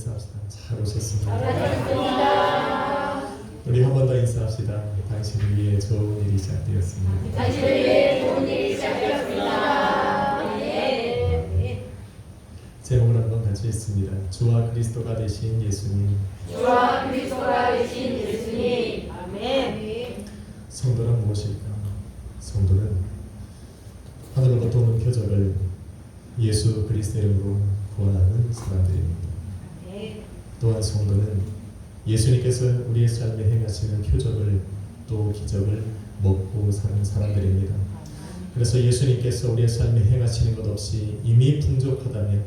인사합시다. 잘 오셨습니다. 우리 한 번 더 인사합시다. 당신을 위해 좋은 일이 시작되었습니다. 당신을 위해 좋은 일이 시작되었습니다. 네. 제목을 한번 같이 읽습니다. 주와 그리스도가 되신 예수님. 주와 그리스도가 되신 예수님. 아멘. 성도는 무엇일까? 성도는 하늘로부터 오는 표적을 예수 그리스도의 이름으로 구원하는 사람들입니다. 또한 성도는 예수님께서 우리의 삶에 행하시는 표적을 또 기적을 먹고 사는 사람들입니다. 그래서 예수님께서 우리의 삶에 행하시는 것 없이 이미 풍족하다면,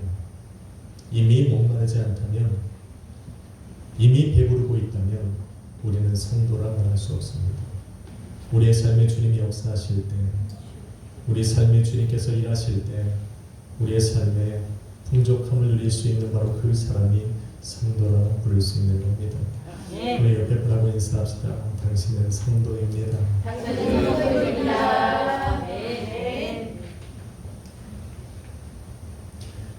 이미 목마르지 않다면, 이미 배부르고 있다면 우리는 성도라 말할 수 없습니다. 우리의 삶에 주님이 역사하실 때, 우리 삶에 주님께서 일하실 때 우리의 삶에 풍족함을 누릴 수 있는 바로 그 사람이 성도라 부를 수 있는 겁니다. 우리 옆에 분하고 인사합시다. 당신은 성도입니다. 당신은 성도입니다. 아멘.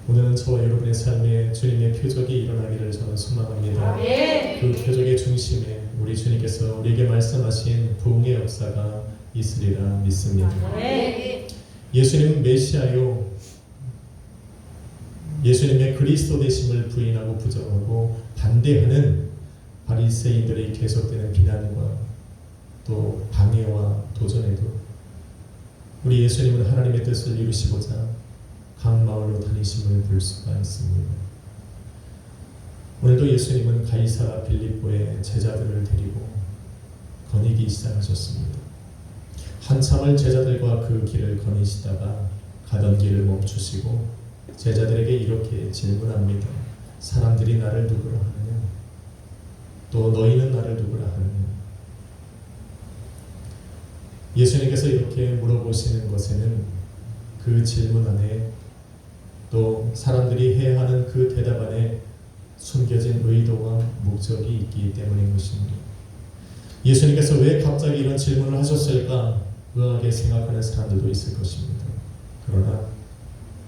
오늘은 저와 여러분의 삶에 주님의 표적이 일어나기를 저는 소망합니다. 아멘. 그 표적의 중심에 우리 주님께서 우리에게 말씀하신 부흥의 역사가 있으리라 믿습니다. 아멘. 예수님은 메시아요, 예수님의 그리스도 되심을 부인하고 부정하고 반대하는 바리새인들의 계속되는 비난과 또 방해와 도전에도 우리 예수님은 하나님의 뜻을 이루시고자 각 마을로 다니심을 볼 수가 있습니다. 오늘도 예수님은 가이사라 빌립보에 제자들을 데리고 거니기 시작하셨습니다. 한참을 제자들과 그 길을 거니시다가 가던 길을 멈추시고 제자들에게 이렇게 질문합니다. 사람들이 나를 누구라 하느냐? 또 너희는 나를 누구라 하느냐? 예수님께서 이렇게 물어보시는 것에는 그 질문 안에 또 사람들이 해야 하는 그 대답 안에 숨겨진 의도와 목적이 있기 때문인 것입니다. 예수님께서 왜 갑자기 이런 질문을 하셨을까 의아하게 생각하는 사람들도 있을 것입니다. 그러나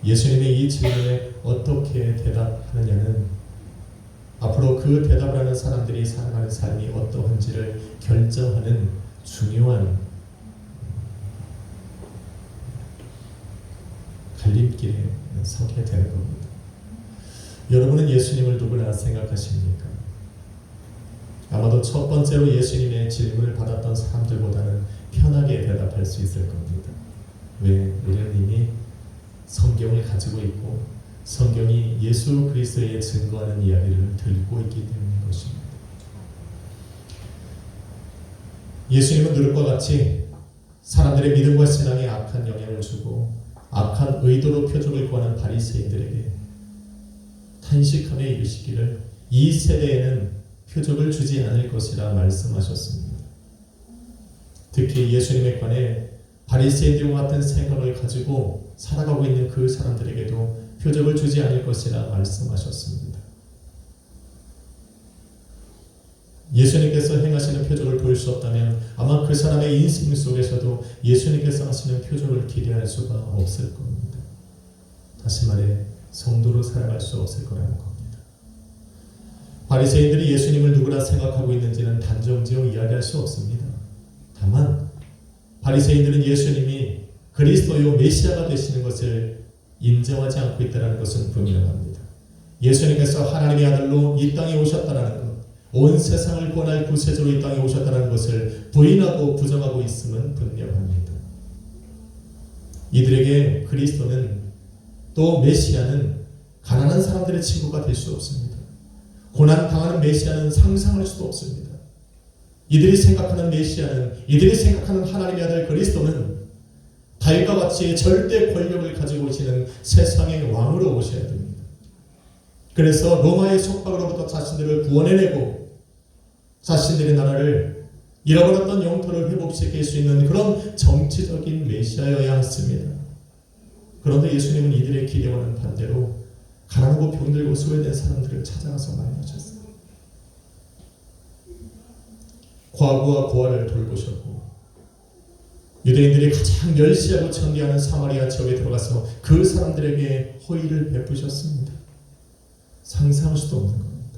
예수님의 이 질문에 어떻게 대답하느냐는 앞으로 그 대답을 하는 사람들이 살아가는 삶이 어떠한지를 결정하는 중요한 갈림길에 서게 되는 겁니다. 여러분은 예수님을 누구나 생각하십니까? 아마도 첫 번째로 예수님의 질문을 받았던 사람들보다는 편하게 대답할 수 있을 겁니다. 왜? 우리는 이미 성경을 가지고 있고 성경이 예수 그리스도에 증거하는 이야기를 들고 있기 때문인 것입니다. 예수님은 누룩과 같이 사람들의 믿음과 신앙에 악한 영향을 주고 악한 의도로 표적을 구하는 바리새인들에게 탄식함에 이르시기를 이 세대에는 표적을 주지 않을 것이라 말씀하셨습니다. 특히 예수님에 관해 바리새인들과 같은 생각을 가지고 살아가고 있는 그 사람들에게도 표적을 주지 않을 것이라 말씀하셨습니다. 예수님께서 행하시는 표적을 볼 수 없다면 아마 그 사람의 인생 속에서도 예수님께서 하시는 표적을 기대할 수가 없을 겁니다. 다시 말해 성도로 살아갈 수 없을 거라는 겁니다. 바리새인들이 예수님을 누구라 생각하고 있는지는 단정지어 이야기할 수 없습니다. 다만 바리새인들은 예수님이 그리스도요 메시아가 되시는 것을 인정하지 않고 있다는 것은 분명합니다. 예수님께서 하나님의 아들로 이 땅에 오셨다는 것, 온 세상을 구원할 구세주로 이 땅에 오셨다는 것을 부인하고 부정하고 있음은 분명합니다. 이들에게 그리스도는 또 메시아는 가난한 사람들의 친구가 될 수 없습니다. 고난 당하는 메시아는 상상할 수도 없습니다. 이들이 생각하는 메시아는, 이들이 생각하는 하나님의 아들 그리스도는 달과 같이 절대 권력을 가지고 오시는 세상의 왕으로 오셔야 됩니다. 그래서 로마의 속박으로부터 자신들을 구원해내고 자신들의 나라를 잃어버렸던 영토를 회복시킬 수 있는 그런 정치적인 메시아여야 했습니다. 그런데 예수님은 이들의 기대와는 반대로 가난하고 병들고 소외된 사람들을 찾아가서 만나셨어요. 과부와 고아를 돌보셨고 유대인들이 가장 멸시하고 천대하는 사마리아 지역에 들어가서 그 사람들에게 호의를 베푸셨습니다. 상상할 수도 없는 겁니다.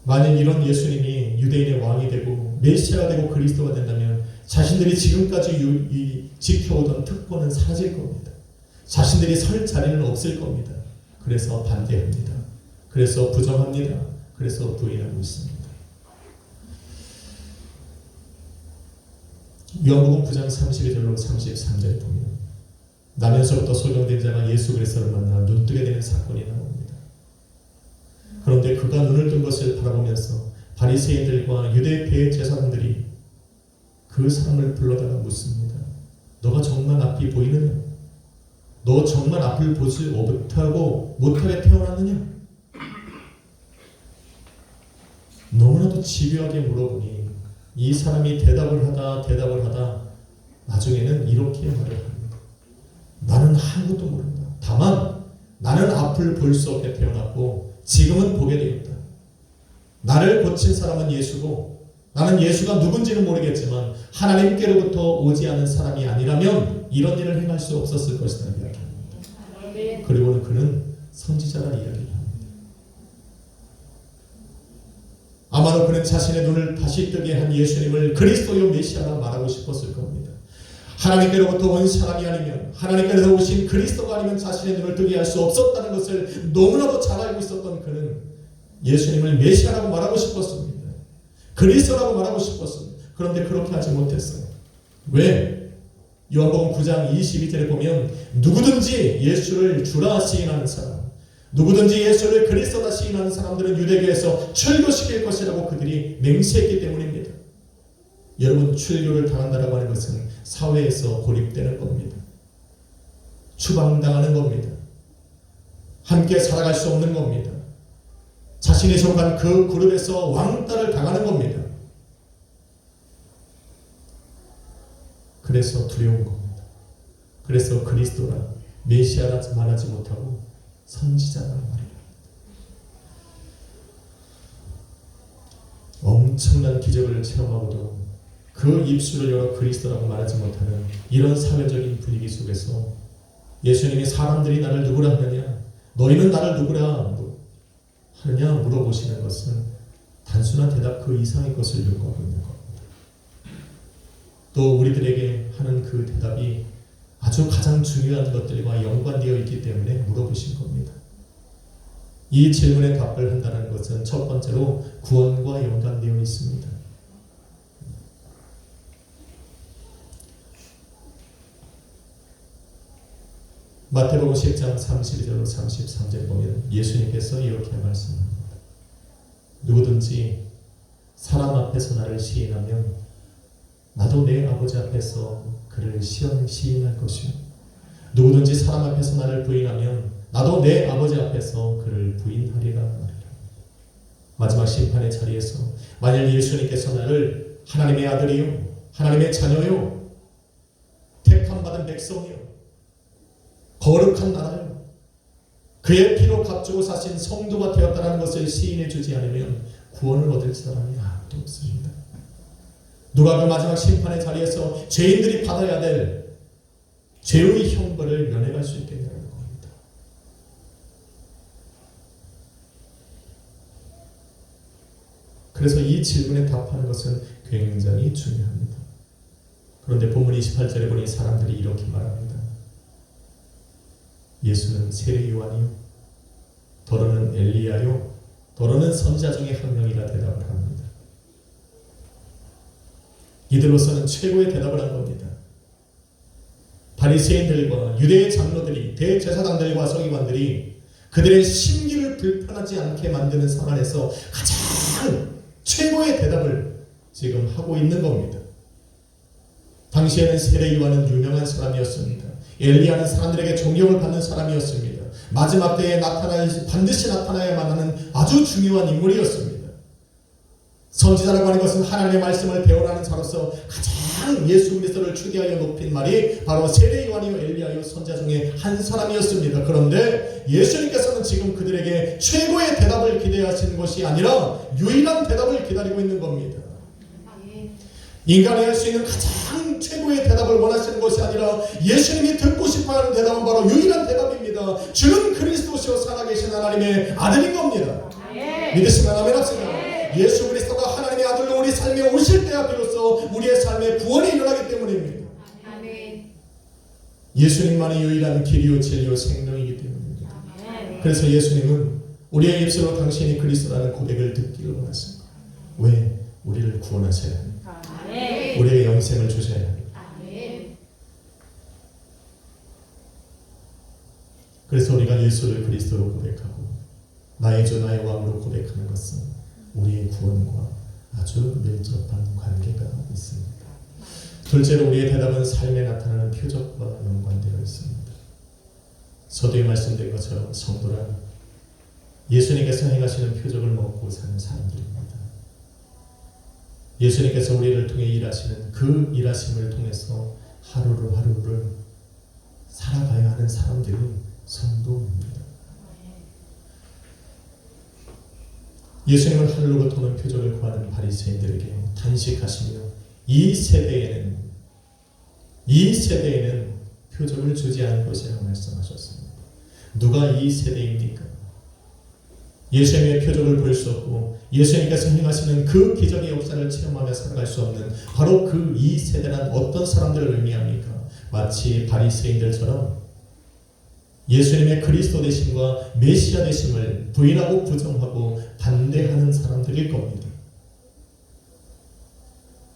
만일 이런 예수님이 유대인의 왕이 되고 메시아가 되고 그리스도가 된다면 자신들이 지금까지 지켜오던 특권은 사라질 겁니다. 자신들이 설 자리는 없을 겁니다. 그래서 반대합니다. 그래서 부정합니다. 그래서 부인하고 있습니다. 요한복음 9장 32절로 33절에 보면 나면서부터 소경된 자가 예수 그리스도를 만나 눈뜨게 되는 사건이 나옵니다. 그런데 그가 눈을 뜬 것을 바라보면서 바리새인들과 유대 대제사장들이 그 사람을 불러다가 묻습니다. 너가 정말 앞이 보이느냐? 너 정말 앞을 보지 못하게 태어났느냐? 너무나도 집요하게 물어보니 이 사람이 대답을 하다 나중에는 이렇게 말을 합니다. 나는 아무것도 모른다. 다만 나는 앞을 볼 수 없게 태어났고 지금은 보게 되었다. 나를 고친 사람은 예수고 나는 예수가 누군지는 모르겠지만 하나님께로부터 오지 않은 사람이 아니라면 이런 일을 행할 수 없었을 것이다 이야기합니다. 그리고는 그는 선지자라 이야기합니다. 아마도 그는 자신의 눈을 다시 뜨게 한 예수님을 그리스도요 메시아라 말하고 싶었을 겁니다. 하나님께로부터 온 사람이 아니면 하나님께로부터 오신 그리스도가 아니면 자신의 눈을 뜨게 할 수 없었다는 것을 너무나도 잘 알고 있었던 그는 예수님을 메시아라고 말하고 싶었습니다. 그리스도라고 말하고 싶었습니다. 그런데 그렇게 하지 못했어요. 왜? 요한복음 9장 22절에 보면 누구든지 예수를 주라 시인하는 사람, 누구든지 예수를 그리스도다 시인하는 사람들은 유대교에서 출교시킬 것이라고 그들이 맹세했기 때문입니다. 여러분, 출교를 당한다라고 하는 것은 사회에서 고립되는 겁니다. 추방당하는 겁니다. 함께 살아갈 수 없는 겁니다. 자신이 속한 그 그룹에서 왕따를 당하는 겁니다. 그래서 두려운 겁니다. 그래서 그리스도라 메시아라 말하지 못하고 선지자라고 말합니다. 엄청난 기적을 체험하고도 그 입술을 열어 그리스도라고 말하지 못하는 이런 사회적인 분위기 속에서 예수님이 사람들이 나를 누구라 하느냐, 너희는 나를 누구라 하느냐 물어보시는 것은 단순한 대답 그 이상의 것을 요구하고 있는 겁니다. 또 우리들에게 하는 그 대답이 아주 가장 중요한 것들과 연관되어 있기 때문에 물어보신 겁니다. 이 질문에 답을 한다는 것은 첫 번째로 구원과 연관되어 있습니다. 마태복음 10장 32절로 33절 보면 예수님께서 이렇게 말씀합니다. 누구든지 사람 앞에서 나를 시인하면 나도 내 아버지 앞에서 그를 시인할 것이요, 누구든지 사람 앞에서 나를 부인하면 나도 내 아버지 앞에서 그를 부인하리라 말이라. 마지막 심판의 자리에서 만일 예수님께서 나를 하나님의 아들이요, 하나님의 자녀요, 택함받은 백성이요, 거룩한 나라요, 그의 피로 값주고 사신 성도가 되었다는 것을 시인해 주지 않으면 구원을 얻을 사람이 아무도 없습니다. 누가 그 마지막 심판의 자리에서 죄인들이 받아야 될 죄의 형벌을 면해갈 수 있겠냐는 겁니다. 그래서 이 질문에 답하는 것은 굉장히 중요합니다. 그런데 본문 28절에 보니 사람들이 이렇게 말합니다. 예수는 세례 요한이요, 더러는 엘리야요, 더러는 선지자 중에 한 명이라 대답을 합니다. 이들로서는 최고의 대답을 한 겁니다. 바리새인들과 유대의 장로들이, 대제사장들과 서기관들이 그들의 심기를 불편하지 않게 만드는 상황에서 가장 최고의 대답을 지금 하고 있는 겁니다. 당시에는 세례 요한은 유명한 사람이었습니다. 엘리야는 사람들에게 존경을 받는 사람이었습니다. 마지막 때에 반드시 나타나야만 하는 아주 중요한 인물이었습니다. 선지자라고 하는 것은 하나님의 말씀을 배워라는 자로서 가장 예수 그리스도를 추대하여 높인 말이 바로 세례 요한이요, 엘리야요, 선지자 중에 한 사람이었습니다. 그런데 예수님께서는 지금 그들에게 최고의 대답을 기대하시는 것이 아니라 유일한 대답을 기다리고 있는 겁니다. 인간이 할 수 있는 가장 최고의 대답을 원하시는 것이 아니라 예수님이 듣고 싶어하는 대답은 바로 유일한 대답입니다. 주는 그리스도시요 살아계신 하나님의 아들인 겁니다. 믿으시면 아멘 합시다. 예수 그리스도가 하나님의 아들로 우리 삶에 오실 때야 비로소 우리의 삶에 구원이 일어나기 때문입니다. 아멘. 예수님만이 유일한 길이요 진리요 생명이기 때문입니다. 아멘. 그래서 예수님은 우리의 입술로 당신이 그리스도라는 고백을 듣기를 원하십니다. 왜? 우리를 구원하셔야 합니다. 아멘. 우리에게 영생을 주셔야 합니다. 아멘. 그래서 우리가 예수를 그리스도로 고백하고 나의 주 나의 왕으로 고백하는 것은 우리의 구원과 아주 밀접한 관계가 있습니다. 둘째로 우리의 대답은 삶에 나타나는 표적과 연관되어 있습니다. 서두에 말씀드린 것처럼 성도란 예수님께서 행하시는 표적을 먹고 사는 사람들입니다. 예수님께서 우리를 통해 일하시는 그 일하심을 통해서 하루를 살아가야 하는 사람들이 성도입니다. 예수님은 하늘로부터 오는 표적을 구하는 바리새인들에게 단식하시며 이 세대에는 표적을 주지 않을 것이라고 말씀하셨습니다. 누가 이 세대입니까? 예수님의 표적을 볼 수 없고 예수님께서 행하시는 그 기적의 역사를 체험하며 살아갈 수 없는 바로 그 이 세대란 어떤 사람들을 의미합니까? 마치 바리새인들처럼 예수님의 그리스도 되심과 메시아 되심을 부인하고 부정하고 반대하는 사람들일 겁니다.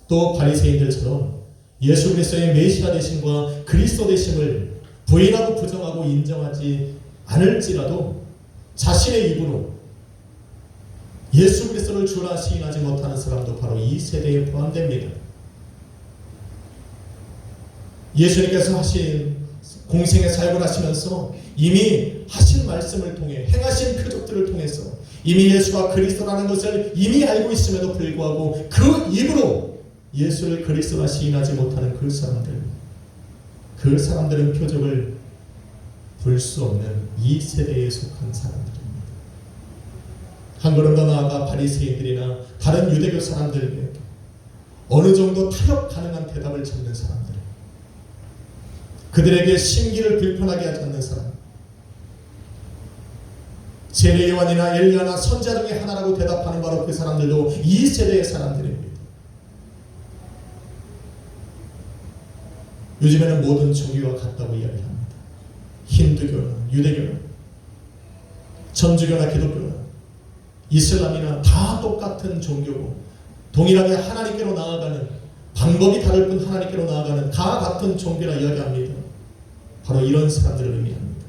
또 바리새인들처럼 예수 그리스도의 메시아 되심과 그리스도 되심을 부인하고 부정하고 인정하지 않을지라도 자신의 입으로 예수 그리스도를 주라 시인하지 못하는 사람도 바로 이 세대에 포함됩니다. 예수님께서 하신 공생의 사역을 하시면서 이미 하신 말씀을 통해 행하신 표적들을 통해서 이미 예수가 그리스도라는 것을 이미 알고 있음에도 불구하고 그 입으로 예수를 그리스도라 시인하지 못하는 그 사람들은 표적을 볼 수 없는 이 세대에 속한 사람들입니다. 한 걸음 더 나아가 바리새인들이나 다른 유대교 사람들에게 어느 정도 타협 가능한 대답을 찾는 사람들, 그들에게 심기를 불편하게 하지 않는 사람, 세례 요한이나 엘리야나 선지자 중에 하나라고 대답하는 바로 그 사람들도 이 세대의 사람들입니다. 요즘에는 모든 종교가 같다고 이야기합니다. 힌두교나 유대교나 천주교나 기독교나 이슬람이나 다 똑같은 종교고 동일하게 하나님께로 나아가는 방법이 다를 뿐 하나님께로 나아가는 다 같은 종교라 이야기합니다. 바로 이런 사람들을 의미합니다.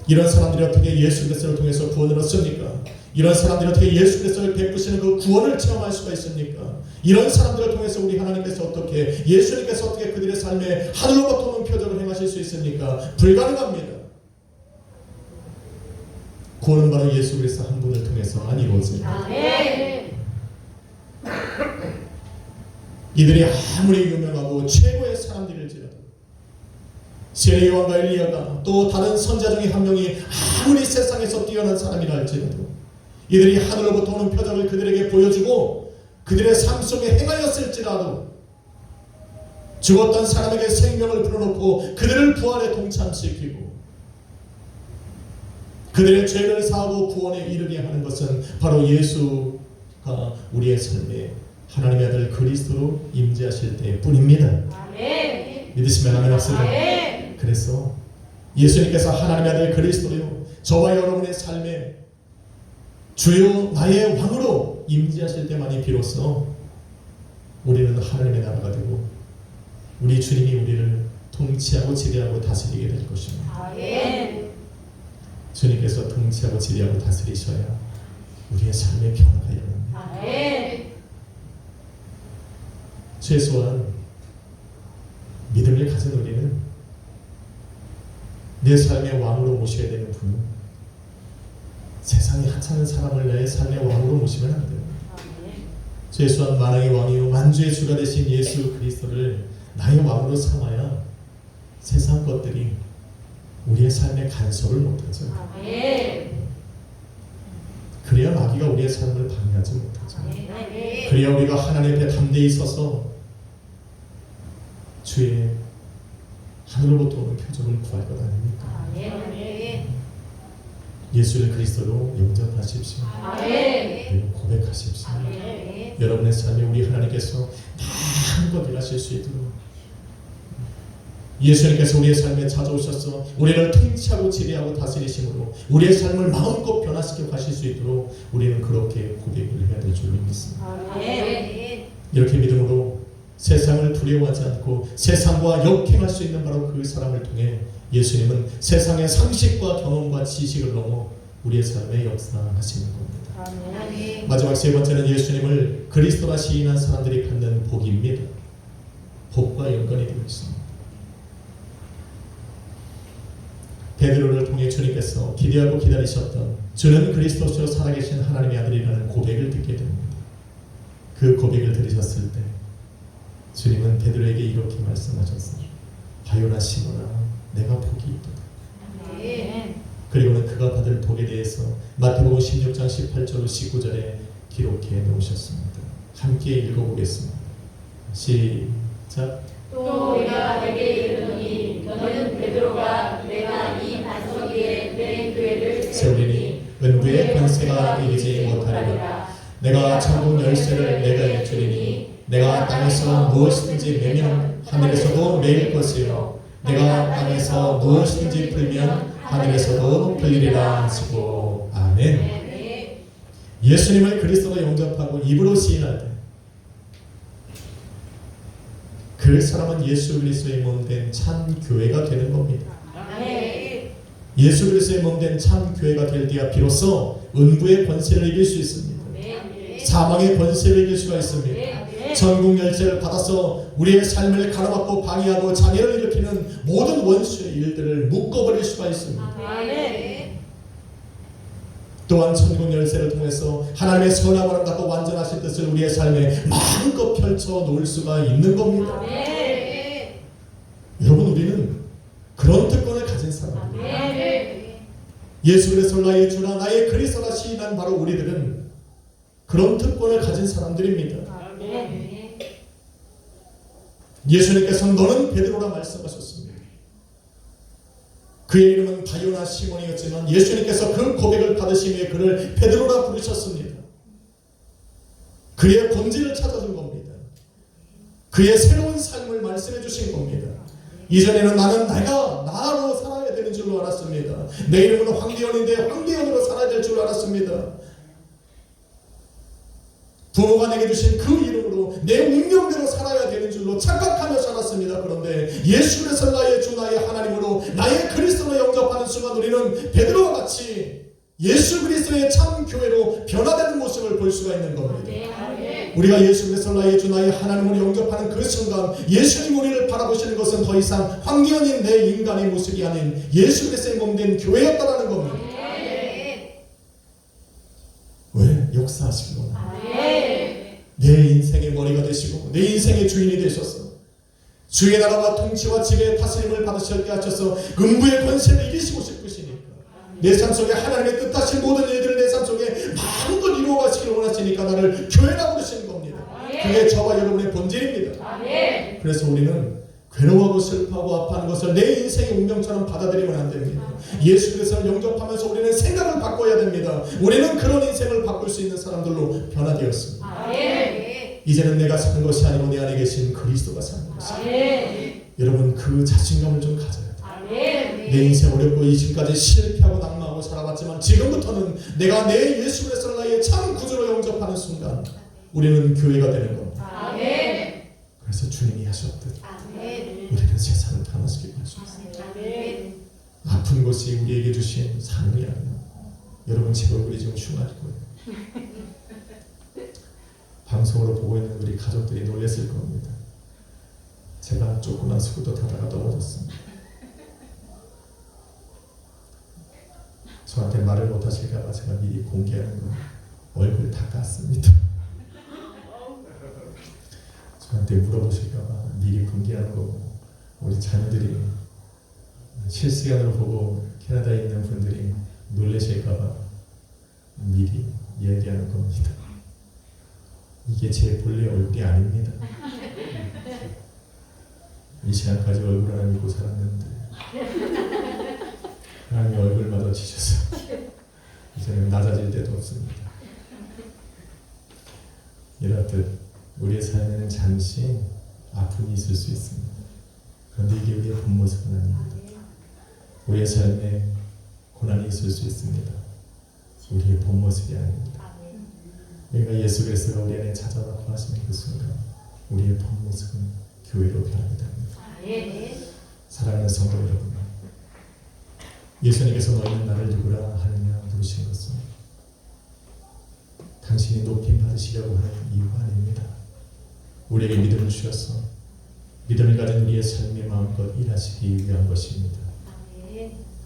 이런 사람들이 어떻게 예수 그리스도를 통해서 구원을 얻습니까? 이런 사람들이 어떻게 예수 그리스도를 베푸시는 그 구원을 체험할 수가 있습니까? 이런 사람들을 통해서 우리 하나님께서 어떻게 예수님께서 어떻게 그들의 삶에 하늘로부터 오는 표적을 행하실 수 있습니까? 불가능합니다. 구원은 바로 예수 그리스도 한 분을 통해서만 이루어집니다. 아멘. 이들이 아무리 유명하고 최고의 사람들일지라도 세례 요한과 엘리야가 또 다른 선지자 중에 한 명이 아무리 세상에서 뛰어난 사람이라 할지라도 이들이 하늘로부터 오는 표적을 그들에게 보여주고 그들의 삶 속에 행하였을지라도 죽었던 사람에게 생명을 불어넣고 그들을 부활에 동참시키고 그들의 죄를 사하고 구원에 이르게 하는 것은 바로 예수가 우리의 삶에 하나님의 아들 그리스도로 임재하실 때뿐입니다. 아멘. 믿으시면 아멘 합시다. 아멘. 그래서 예수님께서 하나님의 아들 그리스도요 저와 여러분의 삶에 주요 나의 왕으로 임재하실 때만이 비로소 우리는 하나님의 나라가 되고 우리 주님이 우리를 통치하고 지배하고 다스리게 될 것입니다. 아멘. 주님께서 통치하고 지배하고 다스리셔야 우리의 삶의 변화가 일어납니다. 아멘. 최소한 믿음을 가진 우리는 내 삶의 왕으로 모셔야 되는 분은 세상에 하찮은 사람을 나의 삶의 왕으로 모시면 안 돼요. 최소한 만왕의 왕이요 만주의 주가 되신 예수 그리스도를 나의 왕으로 삼아야 세상 것들이 우리의 삶에 간섭을 못하죠. 아멘. 그래야 마귀가 우리의 삶을 방해하지 못하죠. 아멘. 그래야 우리가 하나님 앞에 담대히 서서 주의 하늘로부터 오는 표적을 구할 것 아닙니까? 아멘. 예수를 그리스도로 영접하십시오. 그리고 고백하십시오. 여러분의 삶에 우리 하나님께서 마음껏 일하실 수 있도록 예수님께서 우리의 삶에 찾아오셔서 우리를 통치하고 지배하고 다스리심으로 우리의 삶을 마음껏 변화시켜 가실 수 있도록 우리는 그렇게 고백을 해야 될 줄로 믿습니다. 이렇게 믿음으로 세상을 두려워하지 않고 세상과 역행할 수 있는 바로 그 사람을 통해 예수님은 세상의 상식과 경험과 지식을 넘어 우리의 삶에 역사하시는 겁니다. 마지막 세 번째는 예수님을 그리스도라 시인한 사람들이 갖는 복입니다. 복과 연관이 되어 있습니다. 베드로를 통해 주님께서 기대하고 기다리셨던 주는 그리스도시로 살아계신 하나님의 아들이라는 고백을 듣게 됩니다. 그 고백을 들으셨을 때 주님은 베드로에게 이렇게 말씀하셨어요. 바요나 시몬아, 내가 복이 있도다. 그리고는 그가 받을 복에 대해서 마태복음 16장 18절 19절에 기록해 놓으셨습니다. 함께 읽어보겠습니다. 시작. 또 내가 내게 이르노니 너는 베드로가 내가 이 반석 위에 내 교회를 세우리니 은부의 권세가 이기지 못하리라. 내가 천국 열쇠를 내가 주리니 내가 땅에서 무엇이든지 매면 하늘에서도 매일 것이요 내가 땅에서 무엇이든지 풀면 하늘에서도 풀리리라 하시고. 아멘. 예수님을 그리스도로 영접하고 입으로 시인할 때 그 사람은 예수 그리스도의 몸된 참 교회가 되는 겁니다. 예수 그리스도의 몸된 참 교회가 될 때야 비로소 은부의 권세를 이길 수 있습니다. 사망의 권세를 이길 수가 있습니다. 전국 열쇠를 받아서 우리의 삶을 가로막고 방해하고 장애를 일으키는 모든 원수의 일들을 묶어버릴 수가 있습니다. 또한 천국 열쇠를 통해서 하나님의 선하고 아름답고 완전하신 뜻을 우리의 삶에 마음껏 펼쳐 놓을 수가 있는 겁니다. 여러분, 우리는 그런 특권을 가진 사람입니다. 예수 그리스도 나의 주나 나의 그리스도라 시인한 바로 우리들은 그런 특권을 가진 사람들입니다. 예수님께서는 너는 베드로라 말씀하셨습니다. 그의 이름은 바요나 시몬이었지만 예수님께서 그 고백을 받으시며 그를 베드로라 부르셨습니다. 그의 본질을 찾아준 겁니다. 그의 새로운 삶을 말씀해 주신 겁니다. 이전에는 나는 내가 나로 살아야 되는 줄로 알았습니다. 내 이름은 황대현인데 황대현으로 살아야 될 줄 알았습니다. 부모가 내게 주신 그 이름으로 내 운명대로 살아야 되는 줄로 착각하며 살았습니다. 그런데 예수 그리스도 나의 주 나의 하나님으로 나의 그리스도로 영접하는 순간 우리는 베드로와 같이 예수 그리스도의 참 교회로 변화되는 모습을 볼 수가 있는 겁니다. 우리가 예수 그리스도 나의 주 나의 하나님으로 영접하는 그 순간 예수님 우리를 바라보시는 것은 더 이상 황기현인 내 인간의 모습이 아닌 예수 그리스도의 몸된 교회였다라는 겁니다. 왜? 역사하시고 내 인생의 머리가 되시고 내 인생의 주인이 되셔서 주의 나라와 통치와 지배의 다스림을 받으셨게 하셔서 은부의 권세를 이기시고 싶으시니까 내 삶 속에 하나님의 뜻하신 모든 일들을 내 삶 속에 마음껏 이루어가시기를 원하시니까 나를 교회라고 부르시는 겁니다. 그게 저와 여러분의 본질입니다. 그래서 우리는 괴로워하고 슬퍼하고 아파하는 것을 내 인생의 운명처럼 받아들이면 안 됩니다. 예수 그리스도를 영접하면서 우리는 생각을 바꿔야 됩니다. 우리는 그런 인생을 바꿀 수 있는 사람들로 변화되었습니다. 이제는 내가 사는 것이 아니고 내 안에 계신 그리스도가 사는 것입니다. 여러분, 그 자신감을 좀 가져야 돼요. 내 인생 어렵고 지금까지 실패하고 낙마하고 살아왔지만 지금부터는 내가 내 예수 그리스도를 나의 참 구주로 영접하는 순간 우리는 교회가 되는 겁니다. 그래서 주님이 하셨듯 우리는 세상을 변화시키고 하셨습니다. 아픈 것이 우리에게 주신 삶이 아니라 여러분 제 얼굴이 좀 흉할 거예요. 방송으로 보고 있는 우리 가족들이 놀랐을 겁니다. 제가 조그만 수구도 타다가 넘어졌습니다. 저한테 말을 못하실까봐 제가 미리 공개하는 거 얼굴 다 깠습니다. 저한테 물어보실까봐 미리 공개하는 거고 우리 자녀들이 실시간으로 보고 캐나다에 있는 분들이 놀라실까봐 미리 얘기하는 겁니다. 이게 제 본래 얼굴이 아닙니다. 이 시간까지 얼굴 하나 믿고 살았는데 하나님이 얼굴마다 지셔서 이제는 낮아질 때도 없습니다. 이렇듯 우리의 삶에는 잠시 아픔이 있을 수 있습니다. 그런데 이게 우리의 본 모습은 아닙니다. 우리의 삶에 고난이 있을 수 있습니다. 우리의 본 모습이 아닙니다. 그러니까 예수 그리스도가 우리 안에 찾아와서 하시는 그 순간 우리의 본 모습은 교회로 변하게 됩니다. 사랑하는 성도 여러분, 예수님께서 너희는 나를 누구라 하느냐 물으신 것은 당신이 높임 받으시려고 하는 이유가 아닙니다. 우리에게 믿음을 주셔서 믿음을 가진 우리의 삶에 마음껏 일하시기 위한 것입니다.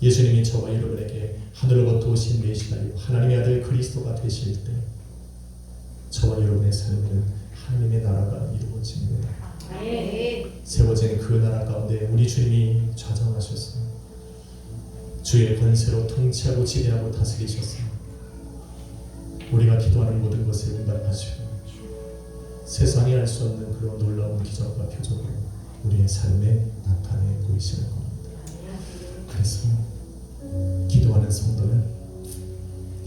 예수님이 저와 여러분에게 하늘로부터 오신 메시아요 하나님의 아들 그리스도가 되실 때 저와 여러분의 삶에는 하나님의 나라가 이루어집니다. 세워진 그 나라 가운데 우리 주님이 좌정하셔서 주의 권세로 통치하고 지배하고 다스리셔서 우리가 기도하는 모든 것을 응답하시고 세상이 알 수 없는 그런 놀라운 기적과 표적으로 우리의 삶에 나타내 보이시는 겁니다. 그래서 기도하는 성도는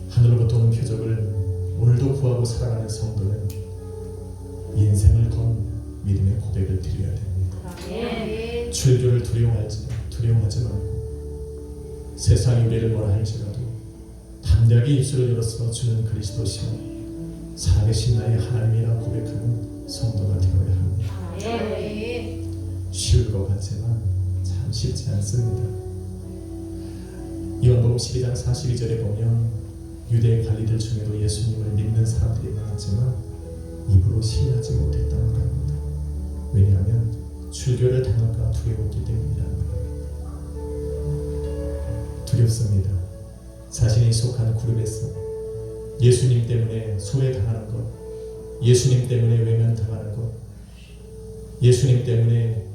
하늘로부터 오는 표적을 오늘도 구하고 살아가는 성도는 인생을 건 믿음의 고백을 드려야 됩니다. 출교를 두려워하지 말고 세상이 우리를 뭐라 할지라도 담대하게 입술을 열어서 주는 그리스도시여 살아계신 나의 하나님이라 고백하는 성도가 되어야 합니다. 쉬울 것 같지만 참 쉽지 않습니다. 요한복음 12장 42절에 보면 유대 관리들 중에도 예수님을 믿는 사람들이 많았지만 입으로 시인하지 못했다는 겁니다. 왜냐하면 출교를 당할까 두려웠기 때문이랍니다. 두렵습니다. 자신이 속한 그룹에서 예수님 때문에 소외당하는 것, 예수님 때문에 외면당하는 것, 예수님 때문에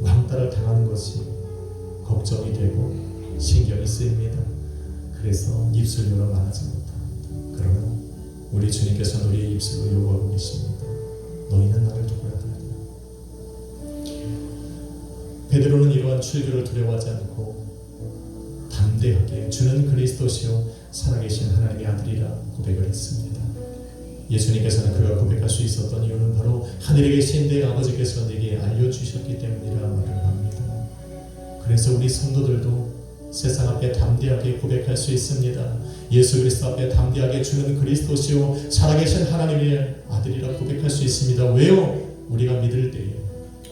왕따를 당하는 것이 걱정이 되고 신경이 쓰입니다. 그래서 입술 열어 말하지 못합니다. 그러나 우리 주님께서는 우리의 입술로 요구하고 계십니다. 너희는 나를 누구라 하느냐. 베드로는 이러한 출교를 두려워하지 않고 담대하게 주는 그리스도시요 살아계신 하나님의 아들이라 고백을 했습니다. 예수님께서는 그가 고백할 수 있었던 이유는 바로 하늘에 계신 내 아버지께서 내게 알려주셨기 때문이라 말을 합니다. 그래서 우리 성도들도 세상 앞에 담대하게 고백할 수 있습니다. 예수 그리스도 앞에 담대하게 주는 그리스도시요 살아계신 하나님의 아들이라 고백할 수 있습니다. 왜요? 우리가 믿을 때에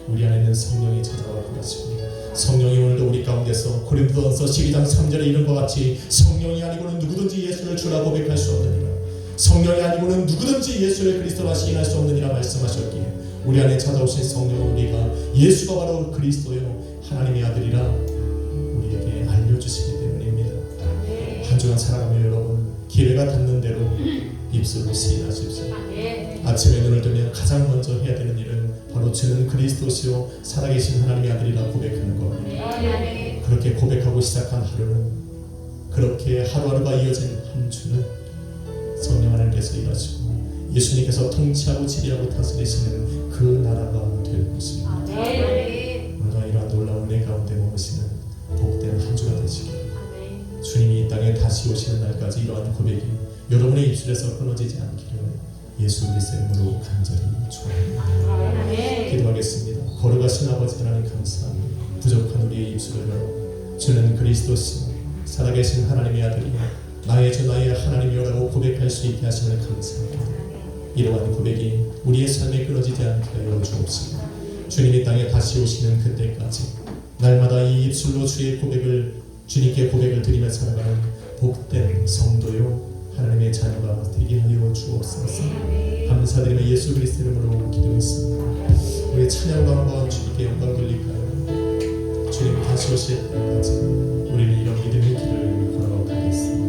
우리 안에는 성령이 찾아와 그러시고 성령이 오늘도 우리 가운데서 고린도전서 12장 3절에 이런 것 같이 성령이 아니고는 누구든지 예수를 주라 고백할 수 없느니라. 성령이 아니고는 누구든지 예수를 그리스도라 시인할 수 없느니라 말씀하셨기에 우리 안에 찾아오신 성령은 우리가 예수가 바로 그리스도요 하나님의 아들이라 우리에게 알려주시기 때문입니다. 한 주간 살아가며 여러분 기회가 닿는 대로 입술로 시인하십시오. 아침에 눈을 뜨면 가장 먼저 해야 되는 일은 바로 주는 그리스도시요 살아계신 하나님의 아들이라 고백하는 겁니다. 그렇게 고백하고 시작한 하루는 그렇게 하루하루가 이어진 한 주는 성령 하나님께서 일하시고 예수님께서 통치하고 지배하고 다스리시는 그 나라가 될 것입니다. 오늘도 이러한 놀라운 은혜 가운데 머무시는 복된 한 주가 되시길 주님이 이 땅에 다시 오시는 날까지 이러한 고백이 여러분의 입술에서 끊어지지 않기를 예수 그리스도의 이름으로 간절히 축원합니다. 기도하겠습니다. 거룩하신 아버지 하나님 감사합니다. 부족한 우리의 입술을 열어 주는 그리스도시요 살아계신 하나님의 아들이요 나의 주 나의 하나님이요라고 고백할 수 있게 하심을 감사합니다. 이러한 고백이 우리의 삶에 끊어지지 않게 하여 주옵소서. 주님이 땅에 다시 오시는 그때까지 날마다 이 입술로 주의 고백을 주님께 고백을 드리며 살아가는 복된 성도요 하나님의 자녀가 되게 하여 주옵소서. 감사드리며 예수 그리스도 이름으로 기도했습니다. 우리 찬양 가운데 주님께 영광 돌릴까요? 주님 다시 오실 때까지 우리는 이런 믿음의 길을 걸어가겠습니다.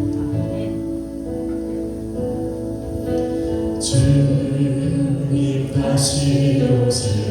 주님 다시 오실